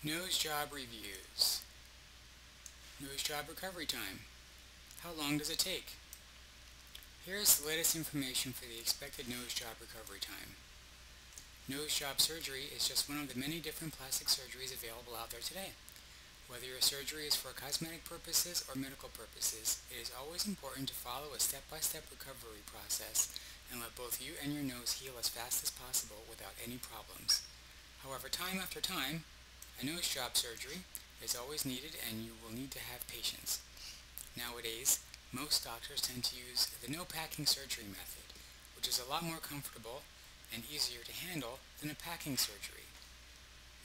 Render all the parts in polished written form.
Nose job reviews. Nose job recovery time. How long does it take? Here is the latest information for the expected nose job recovery time. Nose job surgery is just one of the many different plastic surgeries available out there today. Whether your surgery is for cosmetic purposes or medical purposes, it is always important to follow a step-by-step recovery process and let both you and your nose heal as fast as possible without any problems. However, time after time, a nose job surgery is always needed and you will need to have patience. Nowadays, most doctors tend to use the no packing surgery method, which is a lot more comfortable and easier to handle than a packing surgery.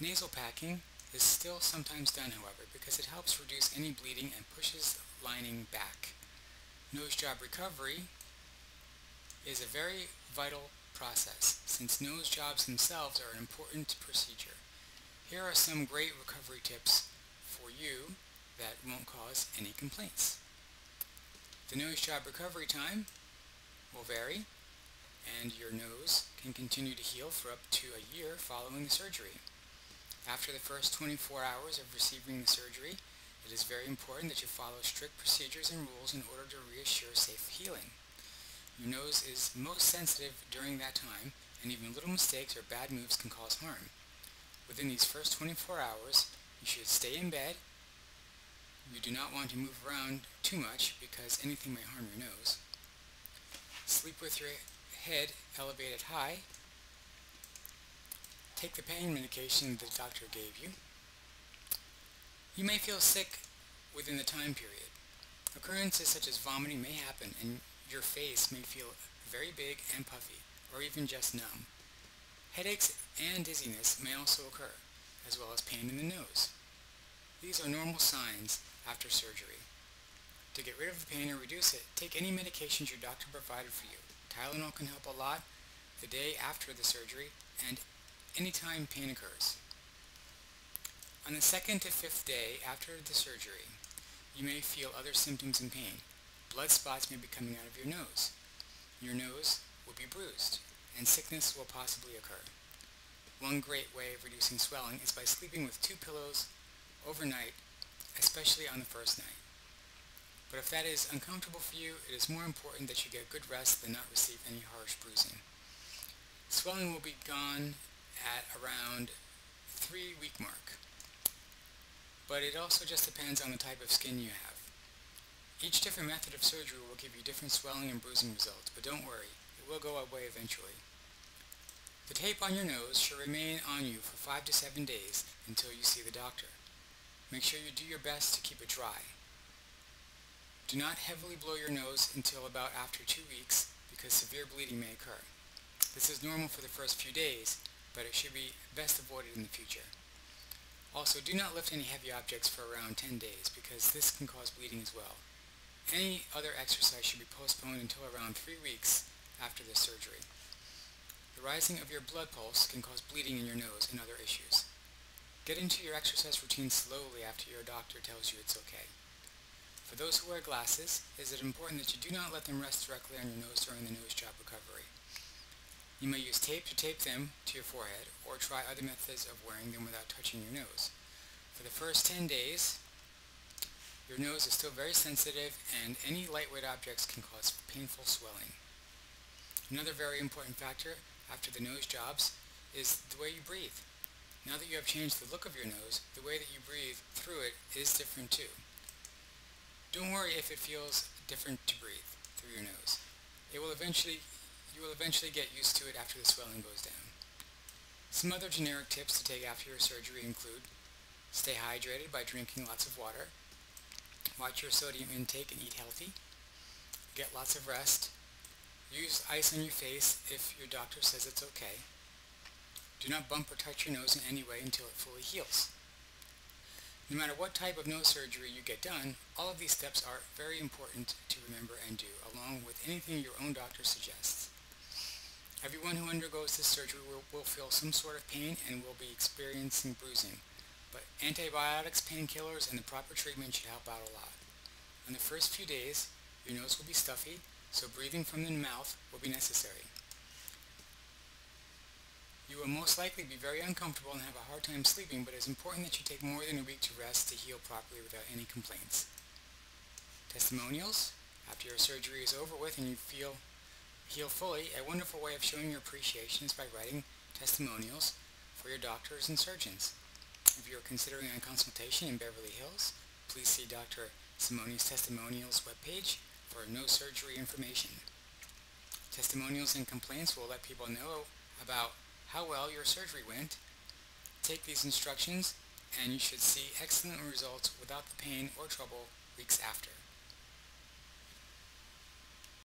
Nasal packing is still sometimes done, however, because it helps reduce any bleeding and pushes lining back. Nose job recovery is a very vital process, since nose jobs themselves are an important procedure. Here are some great recovery tips for you that won't cause any complaints. The nose job recovery time will vary, and your nose can continue to heal for up to a year following the surgery. After the first 24 hours of receiving the surgery, it is very important that you follow strict procedures and rules in order to reassure safe healing. Your nose is most sensitive during that time, and even little mistakes or bad moves can cause harm. Within these first 24 hours, you should stay in bed. You do not want to move around too much because anything may harm your nose. Sleep with your head elevated high. Take the pain medication the doctor gave you. You may feel sick within the time period. Occurrences such as vomiting may happen and your face may feel very big and puffy, or even just numb. Headaches and dizziness may also occur, as well as pain in the nose. These are normal signs after surgery. To get rid of the pain or reduce it, take any medications your doctor provided for you. Tylenol can help a lot the day after the surgery and anytime pain occurs. On the second to fifth day after the surgery, you may feel other symptoms and pain. Blood spots may be coming out of your nose. Your nose will be bruised, and sickness will possibly occur. One great way of reducing swelling is by sleeping with 2 pillows overnight, especially on the first night. But if that is uncomfortable for you, it is more important that you get good rest than not receive any harsh bruising. Swelling will be gone at around 3-week mark, but it also just depends on the type of skin you have. Each different method of surgery will give you different swelling and bruising results, but don't worry, it will go away eventually. The tape on your nose should remain on you for 5 to 7 days until you see the doctor. Make sure you do your best to keep it dry. Do not heavily blow your nose until about after 2 weeks because severe bleeding may occur. This is normal for the first few days, but it should be best avoided in the future. Also, do not lift any heavy objects for around 10 days because this can cause bleeding as well. Any other exercise should be postponed until around 3 weeks after the surgery. The rising of your blood pulse can cause bleeding in your nose and other issues. Get into your exercise routine slowly after your doctor tells you it's okay. For those who wear glasses, it is important that you do not let them rest directly on your nose during the nose job recovery. You may use tape to tape them to your forehead, or try other methods of wearing them without touching your nose. For the first 10 days, your nose is still very sensitive, and any lightweight objects can cause painful swelling. Another very important factor after the nose jobs is the way you breathe. Now that you have changed the look of your nose, the way that you breathe through it is different too. Don't worry if it feels different to breathe through your nose. You will eventually get used to it after the swelling goes down. Some other generic tips to take after your surgery include: stay hydrated by drinking lots of water, watch your sodium intake and eat healthy, get lots of rest, use ice on your face if your doctor says it's okay, do not bump or touch your nose in any way until it fully heals. No matter what type of nose surgery you get done, all of these steps are very important to remember and do, along with anything your own doctor suggests. Everyone who undergoes this surgery will feel some sort of pain and will be experiencing bruising, but antibiotics, painkillers, and the proper treatment should help out a lot. In the first few days, your nose will be stuffy, so breathing from the mouth will be necessary. You will most likely be very uncomfortable and have a hard time sleeping, but it is important that you take more than a week to rest to heal properly without any complaints. Testimonials. After your surgery is over with and you heal fully, a wonderful way of showing your appreciation is by writing testimonials for your doctors and surgeons. If you are considering a consultation in Beverly Hills, please see Dr. Simone's Testimonials webpage for no surgery information. Testimonials and complaints will let people know about how well your surgery went. Take these instructions and you should see excellent results without the pain or trouble weeks after.